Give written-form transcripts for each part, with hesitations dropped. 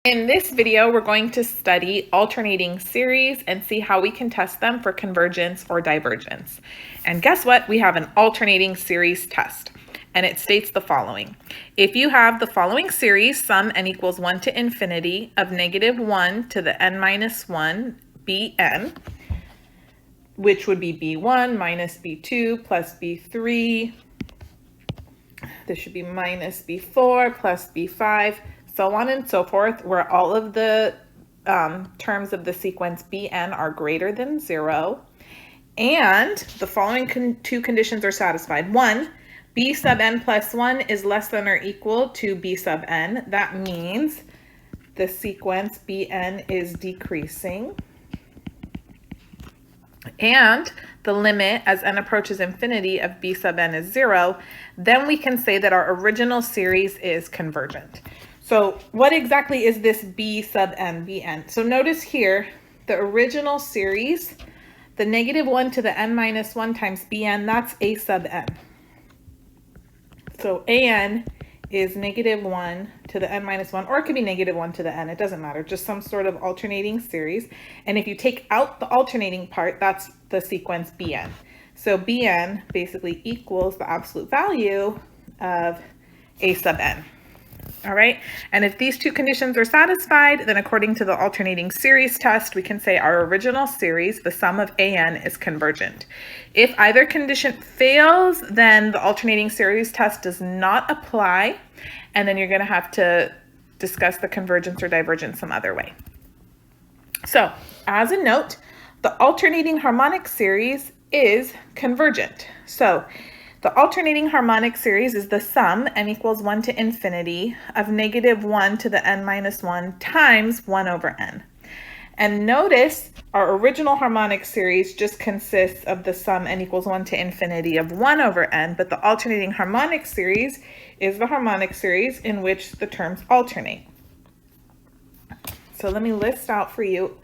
In this video, we're going to study alternating series and see how we can test them for convergence or divergence. And guess what? We have an alternating series test. And it states the following. If you have the following series, sum n equals 1 to infinity of negative 1 to the n minus 1 bn, which would be b1 minus b2 plus b3. This should be minus b4 plus b5. So on and so forth, where all of the terms of the sequence bn are greater than 0. And the following two conditions are satisfied. 1, b sub n plus 1 is less than or equal to b sub n. That means the sequence bn is decreasing. And the limit as n approaches infinity of b sub n is 0. Then we can say that our original series is convergent. So what exactly is this b sub n, bn? So notice here, the original series, the negative 1 to the n minus 1 times bn, that's a sub n. So an is negative 1 to the n minus 1, or it could be negative 1 to the n, it doesn't matter, just some sort of alternating series. And if you take out the alternating part, that's the sequence bn. So bn basically equals the absolute value of a sub n. All right, and if these two conditions are satisfied, then according to the alternating series test, we can say our original series, the sum of an, is convergent. If either condition fails, then the alternating series test does not apply, and then you're going to have to discuss the convergence or divergence some other way. So, as a note, the alternating harmonic series is convergent. So, the alternating harmonic series is the sum n equals 1 to infinity of negative 1 to the n minus 1 times 1 over n. And notice our original harmonic series just consists of the sum n equals 1 to infinity of 1 over n, but the alternating harmonic series is the harmonic series in which the terms alternate. So let me list out for you.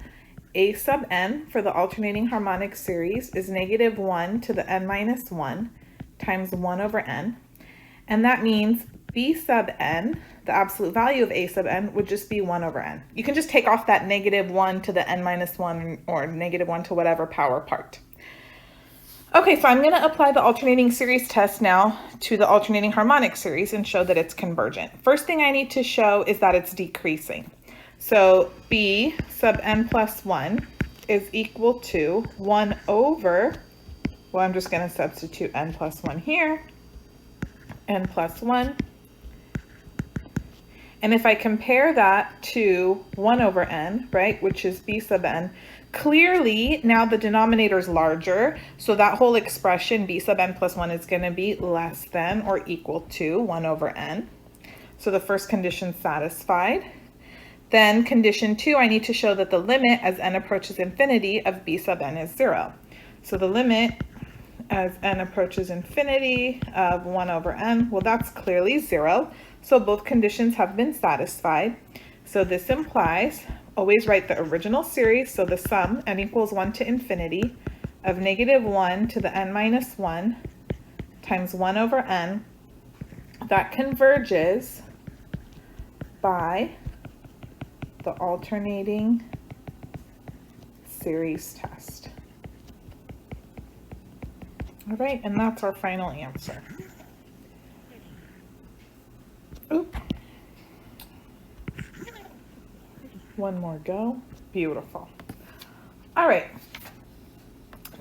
A sub n for the alternating harmonic series is negative 1 to the n minus 1 times 1 over n, and that means b sub n, the absolute value of a sub n, would just be 1 over n. You can just take off that negative 1 to the n minus 1 or negative 1 to whatever power part. Okay, so I'm going to apply the alternating series test now to the alternating harmonic series and show that it's convergent. First thing I need to show is that it's decreasing. So b sub n plus 1 is equal to 1 over, well, I'm just going to substitute n plus 1 here, n plus 1. And if I compare that to 1 over n, right, which is b sub n, clearly now the denominator is larger, so that whole expression b sub n plus 1 is going to be less than or equal to 1 over n. So the first condition satisfied. Then condition 2, I need to show that the limit as n approaches infinity of b sub n is 0. So the limit as n approaches infinity of 1 over n, well, that's clearly 0. So both conditions have been satisfied. So this implies, always write the original series, so the sum n equals 1 to infinity of negative 1 to the n minus 1 times 1 over n, that converges by the alternating series test. All right, and that's our final answer. Oop. One more go. Beautiful. All right.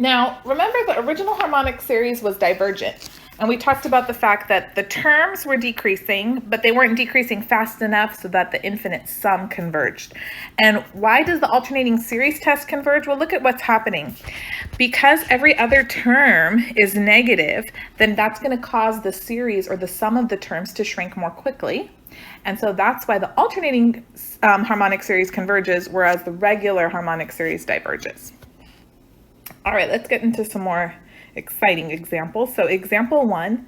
Now, remember the original harmonic series was divergent, and we talked about the fact that the terms were decreasing, but they weren't decreasing fast enough so that the infinite sum converged. And why does the alternating series test converge? Well, look at what's happening. Because every other term is negative, then that's going to cause the series or the sum of the terms to shrink more quickly. And so that's why the alternating harmonic series converges, whereas the regular harmonic series diverges. All right, let's get into some more exciting examples. So example 1,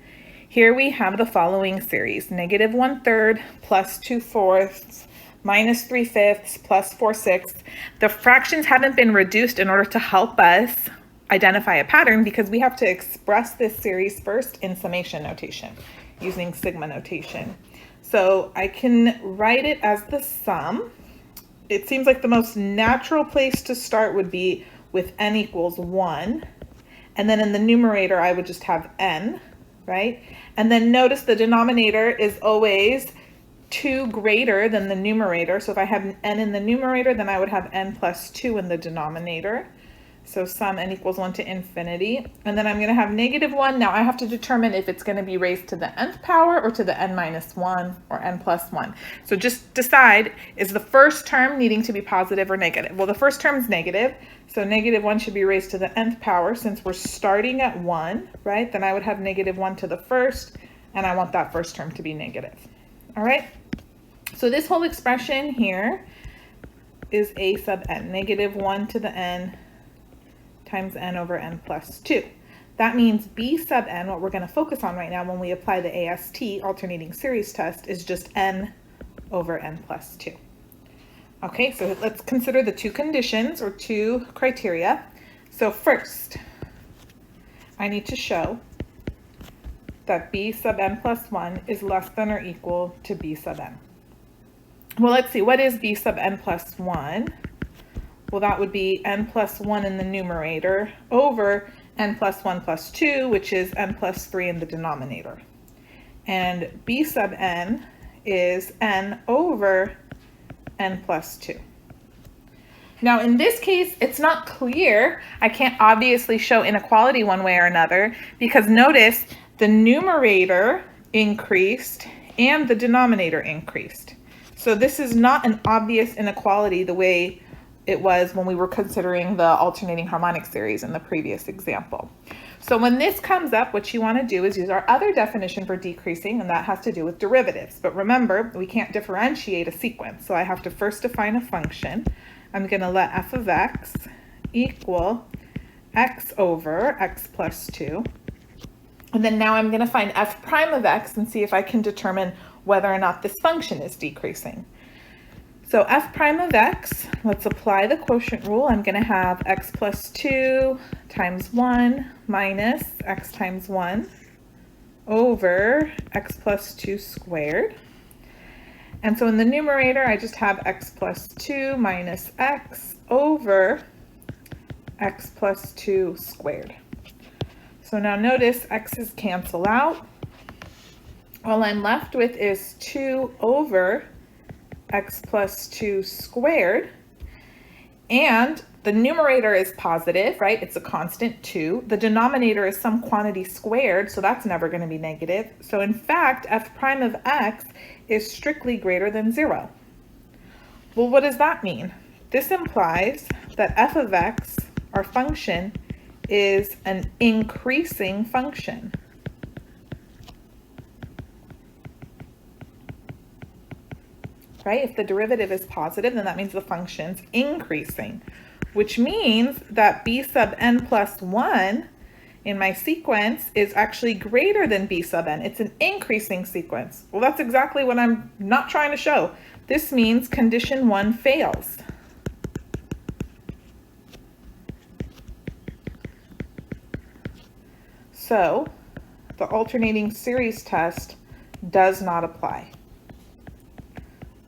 here we have the following series: negative 1/3 plus 2/4 minus 3/5 plus 4/6. The fractions haven't been reduced in order to help us identify a pattern because we have to express this series first in summation notation using sigma notation. So I can write it as the sum it seems like the most natural place to start would be with n equals 1. And then in the numerator, I would just have n, right? And then notice the denominator is always 2 greater than the numerator. So if I have n in the numerator, then I would have n plus 2 in the denominator. So sum n equals 1 to infinity. And then I'm going to have -1. Now I have to determine if it's going to be raised to the nth power or to the n minus 1 or n plus 1. So just decide, is the first term needing to be positive or negative? Well, the first term is negative. So -1 should be raised to the nth power. Since we're starting at 1, right? Then I would have -1 to the first, and I want that first term to be negative. All right? So this whole expression here is a sub n, -1 to the n times n over n plus 2. That means b sub n, what we're going to focus on right now when we apply the AST, alternating series test, is just n over n plus 2. Okay, so let's consider the two conditions or two criteria. So first, I need to show that b sub n plus 1 is less than or equal to b sub n. Well, let's see, what is b sub n plus 1? Well, that would be n plus 1 in the numerator over n plus 1 plus 2, which is n plus 3 in the denominator. And b sub n is n over n plus 2. Now, in this case, it's not clear. I can't obviously show inequality one way or another because notice the numerator increased and the denominator increased. So this is not an obvious inequality the way it was when we were considering the alternating harmonic series in the previous example. So when this comes up, what you want to do is use our other definition for decreasing, and that has to do with derivatives. But remember, we can't differentiate a sequence, so I have to first define a function. I'm going to let f of x equal x over x plus 2. And then now I'm going to find f prime of x and see if I can determine whether or not this function is decreasing. So f prime of x, let's apply the quotient rule. I'm going to have x plus 2 times 1 minus x times 1 over x plus 2 squared. And so in the numerator, I just have x plus 2 minus x over x plus 2 squared. So now notice x's cancel out. All I'm left with is 2 over x plus 2 squared, and the numerator is positive, right? It's a constant 2. The denominator is some quantity squared, so that's never going to be negative. So in fact, f prime of x is strictly greater than 0. Well, what does that mean? This implies that f of x, our function, is an increasing function. Right? If the derivative is positive, then that means the function's increasing, which means that b sub n plus 1 in my sequence is actually greater than b sub n. It's an increasing sequence. Well, that's exactly what I'm not trying to show. This means condition 1 fails. So the alternating series test does not apply.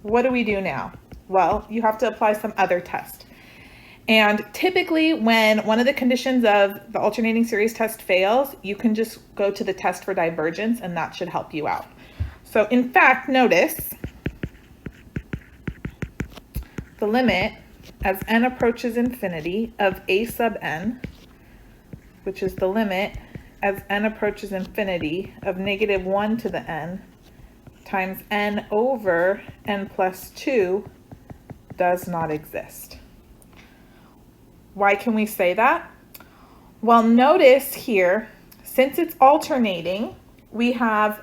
What do we do now? Well, you have to apply some other test. And typically when one of the conditions of the alternating series test fails, you can just go to the test for divergence, and that should help you out. So in fact, notice the limit as n approaches infinity of a sub n, which is the limit as n approaches infinity of -1 to the n times n over n plus 2 does not exist. Why can we say that? Well, notice here, since it's alternating, we have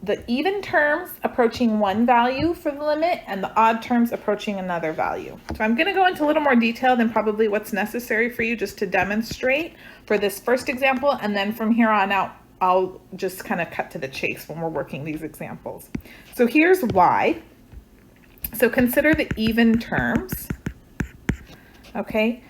the even terms approaching one value for the limit and the odd terms approaching another value. So I'm going to go into a little more detail than probably what's necessary for you just to demonstrate for this first example, and then from here on out, I'll just kind of cut to the chase when we're working these examples. So here's why. So consider the even terms. Okay,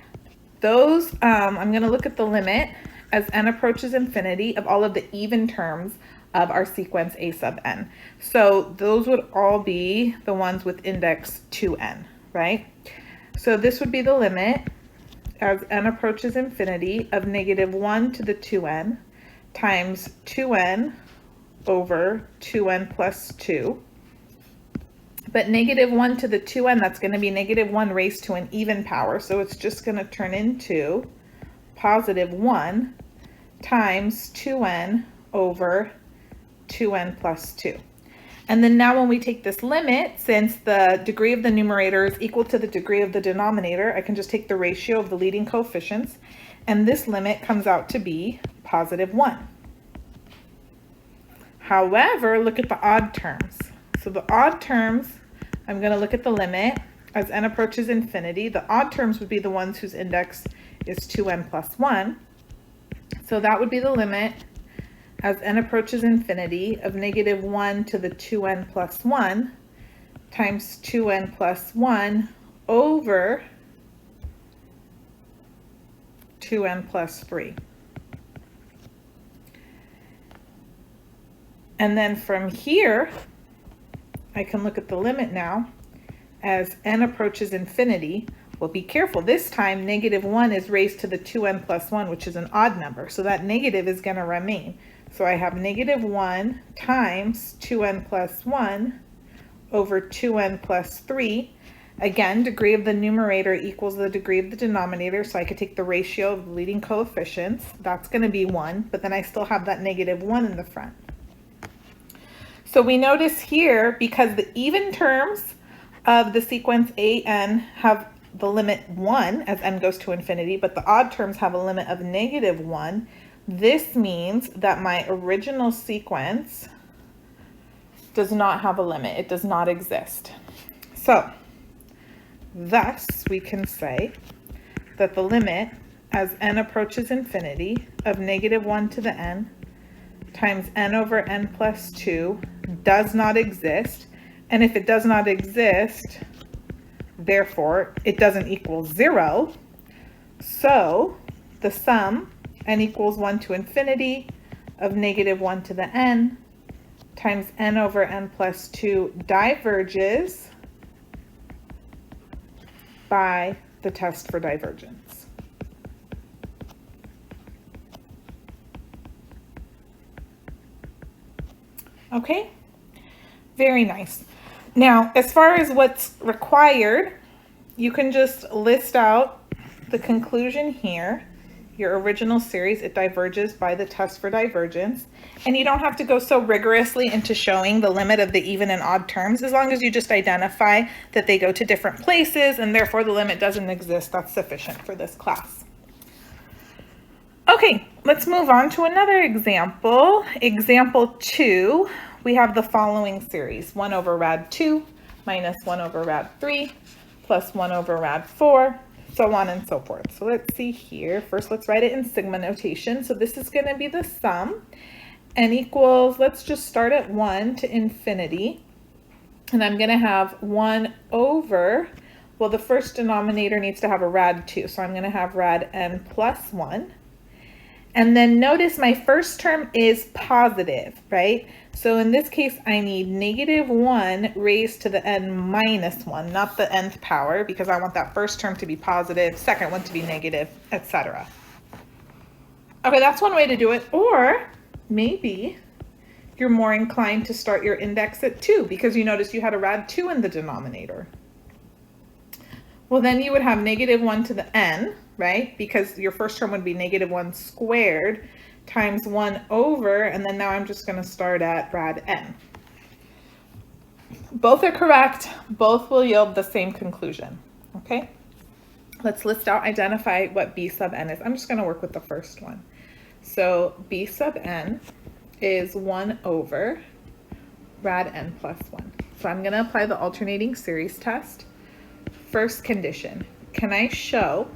those, I'm going to look at the limit as n approaches infinity of all of the even terms of our sequence a sub n. So those would all be the ones with index 2n, right? So this would be the limit as n approaches infinity of negative 1 to the 2n times 2n over 2n plus 2. But negative 1 to the 2n, that's going to be negative 1 raised to an even power. So it's just going to turn into positive 1 times 2n over 2n plus 2. And then now when we take this limit, since the degree of the numerator is equal to the degree of the denominator, I can just take the ratio of the leading coefficients, and this limit comes out to be positive 1. However, look at the odd terms. So the odd terms, I'm going to look at the limit as n approaches infinity. The odd terms would be the ones whose index is 2n plus 1. So that would be the limit as n approaches infinity of negative 1 to the 2n plus 1 times 2n plus 1 over 2n plus 3. And then from here, I can look at the limit now as n approaches infinity. Well, be careful. This time, negative 1 is raised to the 2n plus 1, which is an odd number. So that negative is going to remain. So I have negative 1 times 2n plus 1 over 2n plus 3. Again, degree of the numerator equals the degree of the denominator, so I could take the ratio of the leading coefficients. That's going to be 1, but then I still have that negative 1 in the front. So we notice here, because the even terms of the sequence an have the limit 1 as n goes to infinity, but the odd terms have a limit of negative 1, this means that my original sequence does not have a limit. It does not exist. So thus we can say that the limit as n approaches infinity of negative 1 to the n times n over n plus 2 does not exist. And if it does not exist, therefore it doesn't equal 0. So the sum n equals 1 to infinity of negative 1 to the n times n over n plus 2 diverges by the test for divergence. Okay, very nice. Now, as far as what's required, you can just list out the conclusion here. Your original series, it diverges by the test for divergence. And you don't have to go so rigorously into showing the limit of the even and odd terms. As long as you just identify that they go to different places and therefore the limit doesn't exist, that's sufficient for this class. Okay, let's move on to another example. Example 2, we have the following series: 1 over rad 2 minus 1 over rad 3 plus 1 over rad 4, so on and so forth. So let's see here. First, let's write it in sigma notation. So this is going to be the sum. N equals, let's just start at 1 to infinity. And I'm going to have 1 over, well, the first denominator needs to have a rad 2. So I'm going to have rad n plus 1. And then notice my first term is positive, right? So in this case, I need negative 1 raised to the n minus 1, not the nth power, because I want that first term to be positive, second one to be negative, etc. Okay, that's one way to do it. Or maybe you're more inclined to start your index at 2, because you notice you had a rad 2 in the denominator. Well, then you would have negative 1 to the n, right? Because your first term would be negative 1 squared times 1 over, and then now I'm just going to start at rad n. Both are correct. Both will yield the same conclusion, okay? Let's list out, identify what b sub n is. I'm just going to work with the first one. So b sub n is 1 over rad n plus 1. So I'm going to apply the alternating series test. First condition, can I show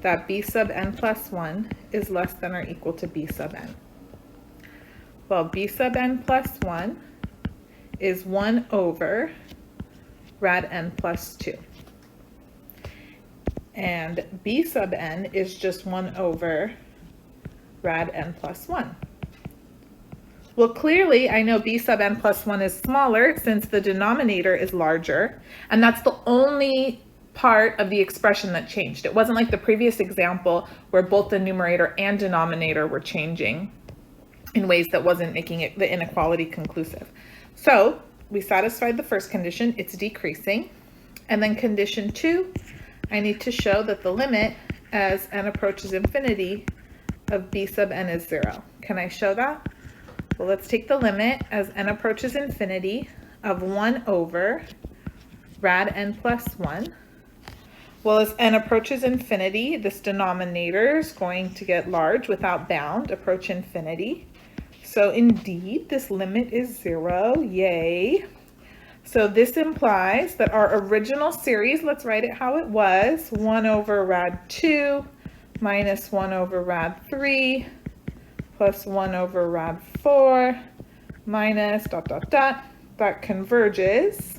that b sub n plus 1 is less than or equal to b sub n? Well, b sub n plus 1 is 1 over rad n plus 2. And b sub n is just 1 over rad n plus 1. Well, clearly I know b sub n plus 1 is smaller since the denominator is larger, and that's the only part of the expression that changed. It wasn't like the previous example where both the numerator and denominator were changing in ways that wasn't making it the inequality conclusive. So we satisfied the first condition, it's decreasing. And then condition 2, I need to show that the limit as n approaches infinity of b sub n is 0. Can I show that? Well, let's take the limit as n approaches infinity of 1 over rad n plus 1. Well, as n approaches infinity, this denominator is going to get large without bound, approach infinity. So indeed, this limit is 0, yay. So this implies that our original series, let's write it how it was, 1 over rad 2 minus 1 over rad 3 plus 1 over rad 4 minus ... that converges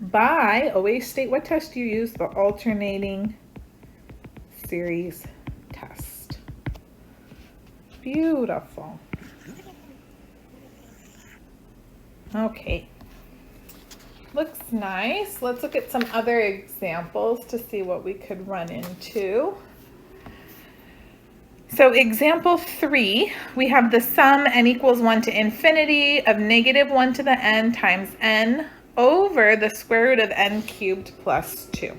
by, always state what test you use, the alternating series test. Beautiful. Okay, looks nice. Let's look at some other examples to see what we could run into. So example 3, we have the sum n equals 1 to infinity of negative 1 to the n times n over the square root of n cubed plus 2.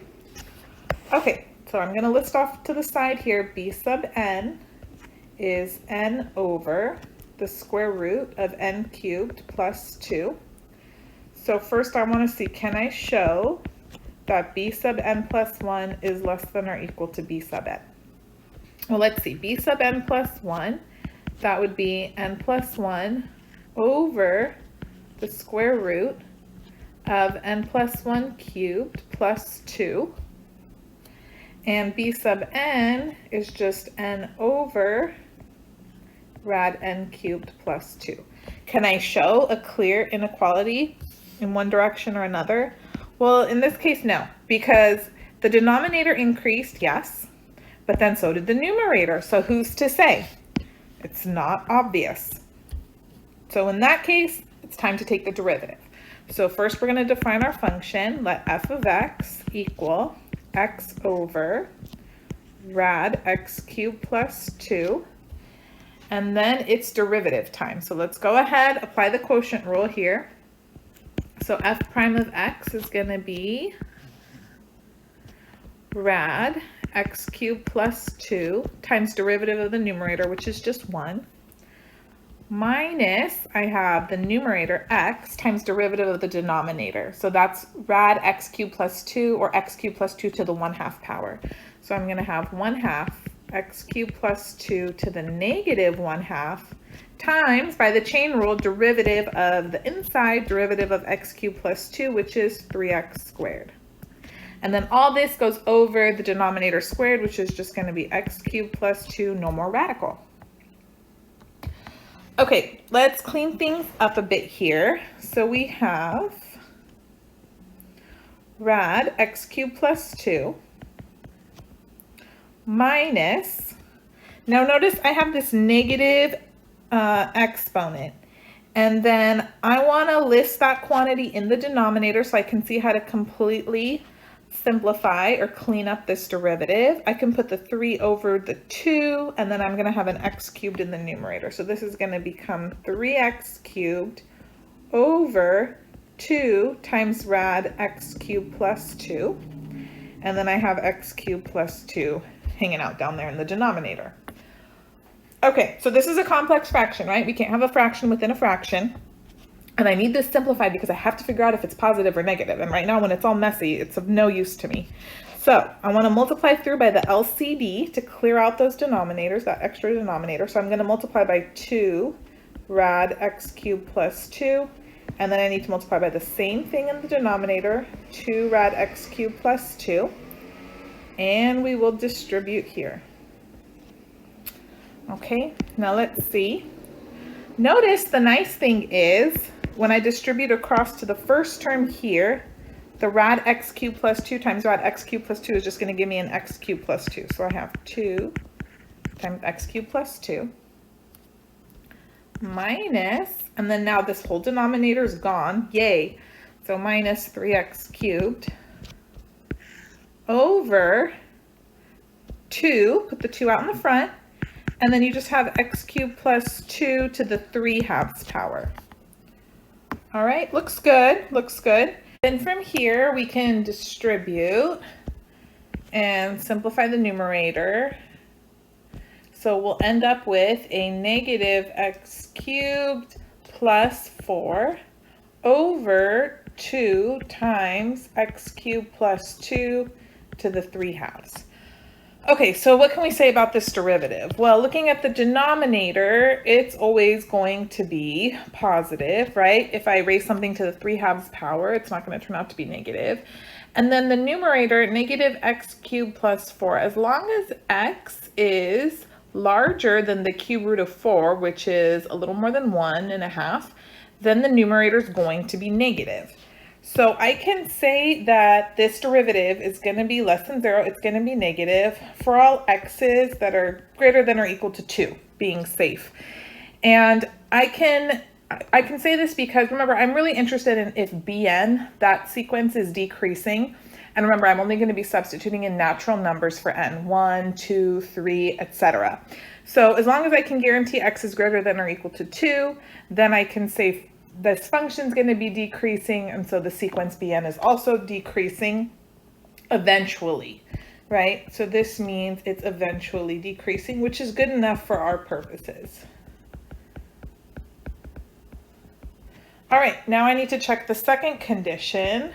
Okay, so I'm going to list off to the side here, b sub n is n over the square root of n cubed plus 2. So first I want to see, can I show that b sub n plus 1 is less than or equal to b sub n? Well, let's see, b sub n plus 1, that would be n plus 1 over the square root of n plus 1 cubed plus 2. And b sub n is just n over rad n cubed plus 2. Can I show a clear inequality in one direction or another? Well, in this case, no, because the denominator increased, yes, but then so did the numerator. So who's to say? It's not obvious. So in that case, it's time to take the derivative. So first we're going to define our function. Let f of x equal x over rad x cubed plus 2. And then it's derivative time. So let's go ahead, apply the quotient rule here. So f prime of x is going to be rad x cubed plus 2 times derivative of the numerator, which is just 1, minus, I have the numerator x times derivative of the denominator. So that's rad x cubed plus 2, or x cubed plus 2 to the 1/2 power. So I'm going to have 1/2 x cubed plus 2 to the negative 1/2 times, by the chain rule, derivative of the inside derivative of x cubed plus 2, which is 3x squared. And then all this goes over the denominator squared, which is just going to be x cubed plus 2, no more radical. Okay, let's clean things up a bit here. So we have rad x cubed plus 2 minus, now notice I have this negative exponent, and then I want to list that quantity in the denominator so I can see how to completely simplify or clean up this derivative. I can put the 3 over the 2, and then I'm going to have an x cubed in the numerator. So this is going to become 3x cubed over 2 times rad x cubed plus 2. And then I have x cubed plus 2 hanging out down there in the denominator. Okay, so this is a complex fraction, right? We can't have a fraction within a fraction. And I need this simplified because I have to figure out if it's positive or negative. And right now, when it's all messy, it's of no use to me. So I want to multiply through by the LCD to clear out those denominators, that extra denominator. So I'm going to multiply by 2 rad x cubed plus 2. And then I need to multiply by the same thing in the denominator, 2 rad x cubed plus 2. And we will distribute here. Okay, now let's see. Notice the nice thing is, when I distribute across to the first term here, the rad x cubed plus 2 times rad x cubed plus 2 is just going to give me an x cubed plus 2. So I have 2 times x cubed plus 2 minus, and then now this whole denominator is gone, yay. So minus 3x cubed over 2, put the 2 out in the front, and then you just have x cubed plus 2 to the 3/2 power. All right, looks good, looks good. Then from here, we can distribute and simplify the numerator. So we'll end up with a negative x cubed plus 4 over 2 times x cubed plus 2 to the 3/2. Okay, so what can we say about this derivative? Well, looking at the denominator, it's always going to be positive, right? If I raise something to the 3/2 power, it's not going to turn out to be negative. And then the numerator, negative x cubed plus 4, as long as x is larger than the cube root of 4, which is a little more than 1.5, then the numerator is going to be negative. So I can say that this derivative is going to be less than 0. It's going to be negative for all x's that are greater than or equal to 2, being safe. And I can say this because, remember, I'm really interested in if Bn, that sequence, is decreasing. And remember, I'm only going to be substituting in natural numbers for n, 1, 2, 3, etc. So as long as I can guarantee x is greater than or equal to 2, then I can say this function is going to be decreasing, and so the sequence Bn is also decreasing eventually, right? So this means it's eventually decreasing, which is good enough for our purposes. All right, now I need to check the second condition.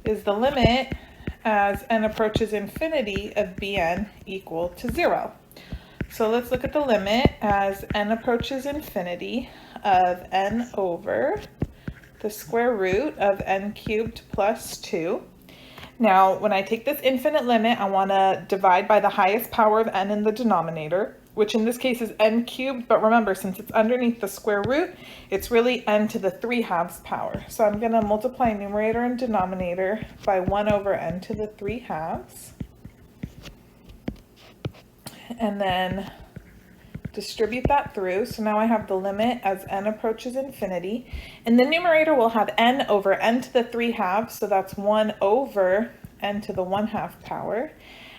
Is the limit as n approaches infinity of Bn equal to 0? So let's look at the limit as n approaches infinity of n over the square root of n cubed plus 2. Now, when I take this infinite limit, I want to divide by the highest power of n in the denominator, which in this case is n cubed, but remember, since it's underneath the square root, it's really n to the 3/2 power. So I'm going to multiply numerator and denominator by 1 over n to the 3/2. And then distribute that through. So now I have the limit as n approaches infinity. In the numerator, we'll have n over n to the 3/2, so that's 1 over n to the 1/2 power.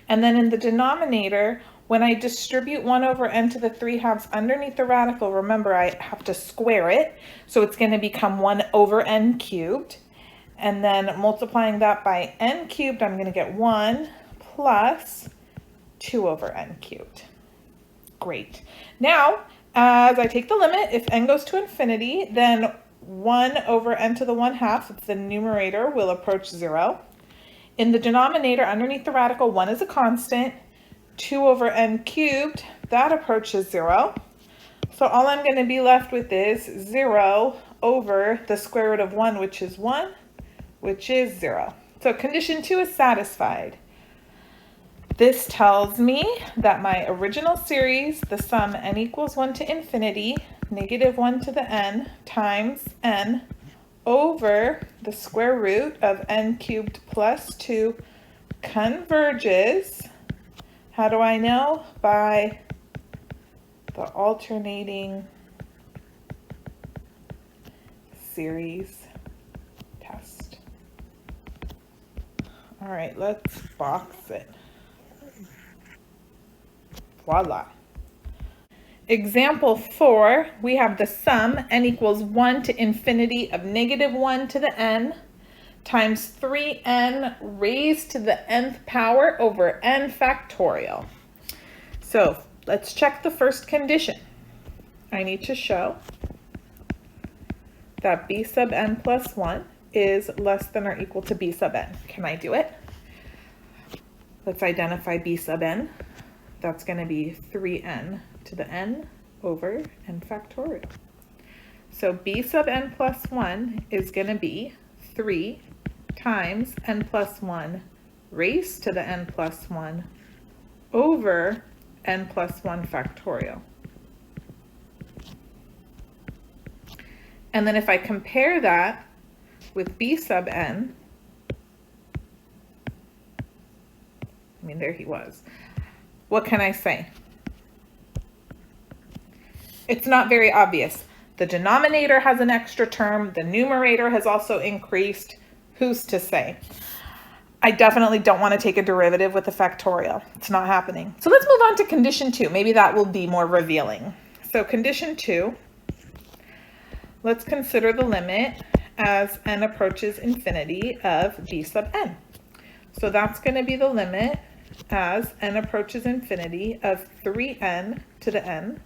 And then in the denominator, when I distribute 1 over n to the 3/2 underneath the radical, remember I have to square it, so it's going to become 1 over n cubed. And then multiplying that by n cubed, I'm going to get 1 plus 2 over n cubed. Great. Now, as I take the limit, if n goes to infinity, then 1 over n to the 1/2, it's the numerator, will approach 0. In the denominator, underneath the radical, 1 is a constant. 2 over n cubed, that approaches 0. So all I'm going to be left with is 0 over the square root of 1, which is 1, which is 0. So condition 2 is satisfied. This tells me that my original series, the sum n equals 1 to infinity, negative 1 to the n times n over the square root of n cubed plus 2 converges. How do I know? By the alternating series test. All right, let's box it. Voila. Example 4, we have the sum n equals 1 to infinity of negative 1 to the n times 3n raised to the nth power over n factorial. So let's check the first condition. I need to show that b sub n plus 1 is less than or equal to b sub n. Can I do it? Let's identify b sub n. That's going to be 3n to the n over n factorial. So b sub n plus 1 is going to be 3 times n plus 1 raised to the n plus 1 over n plus 1 factorial. And then if I compare that with b sub n, there he was. What can I say? It's not very obvious. The denominator has an extra term. The numerator has also increased. Who's to say? I definitely don't want to take a derivative with a factorial. It's not happening. So let's move on to condition 2. Maybe that will be more revealing. So condition 2, let's consider the limit as n approaches infinity of b sub n. So that's going to be the limit as n approaches infinity of 3n to the n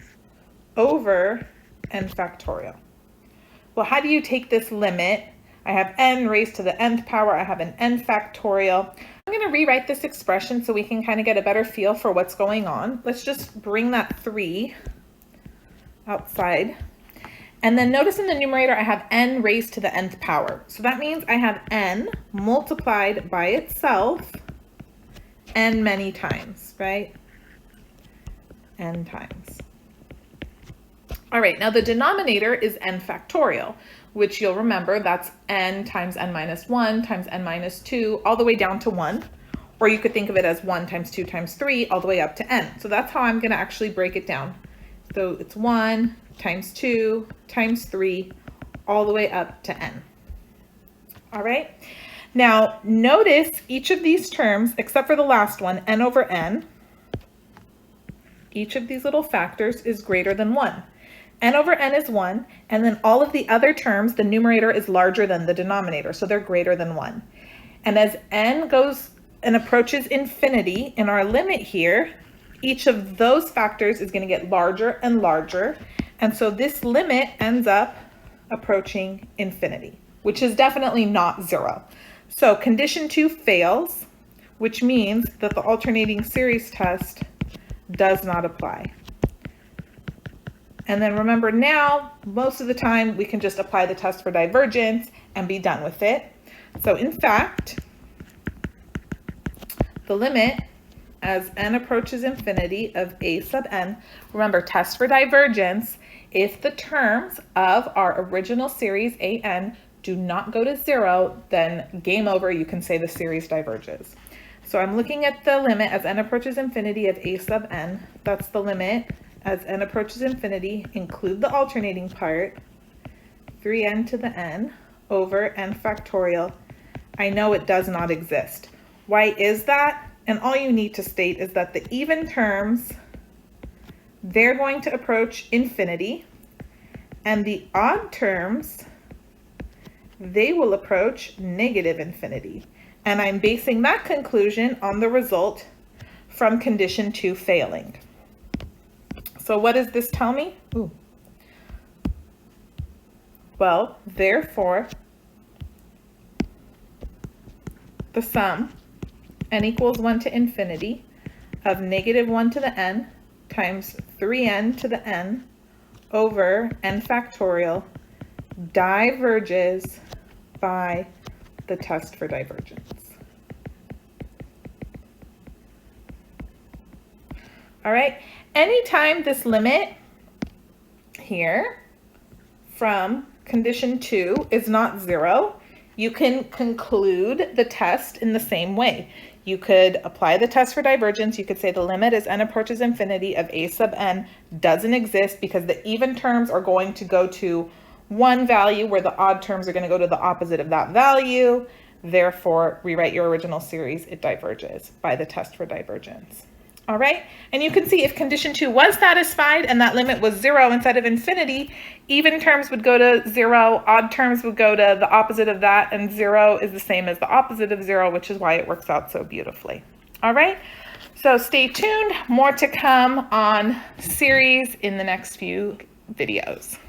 over n factorial. Well, how do you take this limit? I have n raised to the nth power. I have an n factorial. I'm going to rewrite this expression so we can kind of get a better feel for what's going on. Let's just bring that 3 outside. And then notice in the numerator, I have n raised to the nth power. So that means I have n multiplied by itself n many times, right? N times. All right, now the denominator is n factorial, which you'll remember that's n times n minus 1 times n minus 2 all the way down to 1. Or you could think of it as 1 times 2 times 3 all the way up to n. So that's how I'm going to actually break it down. So it's 1 times 2 times 3 all the way up to n. All right. Now notice each of these terms, except for the last one, n over n, each of these little factors is greater than 1. N over n is 1, and then all of the other terms, the numerator is larger than the denominator, so they're greater than 1. And as n goes and approaches infinity in our limit here, each of those factors is going to get larger and larger, and so this limit ends up approaching infinity, which is definitely not 0. So condition 2 fails, which means that the alternating series test does not apply. And then remember now, most of the time we can just apply the test for divergence and be done with it. So in fact, the limit as n approaches infinity of a sub n, remember test for divergence, if the terms of our original series an do not go to 0, then game over, you can say the series diverges. So I'm looking at the limit as n approaches infinity of a sub n, that's the limit as n approaches infinity, include the alternating part, 3n to the n over n factorial. I know it does not exist. Why is that? And all you need to state is that the even terms, they're going to approach infinity, and the odd terms, they will approach negative infinity. And I'm basing that conclusion on the result from condition 2 failing. So what does this tell me? Ooh. Well, therefore, the sum, n equals 1 to infinity, of negative 1 to the n times 3n to the n over n factorial diverges by the test for divergence. All right, anytime this limit here from condition 2 is not 0, you can conclude the test in the same way. You could apply the test for divergence. You could say the limit as n approaches infinity of a sub n doesn't exist because the even terms are going to go to one value where the odd terms are going to go to the opposite of that value. Therefore, rewrite your original series, it diverges by the test for divergence. All right, and you can see if condition 2 was satisfied and that limit was 0 instead of infinity, even terms would go to 0, odd terms would go to the opposite of that, and 0 is the same as the opposite of 0, which is why it works out so beautifully. All right, so stay tuned, more to come on series in the next few videos.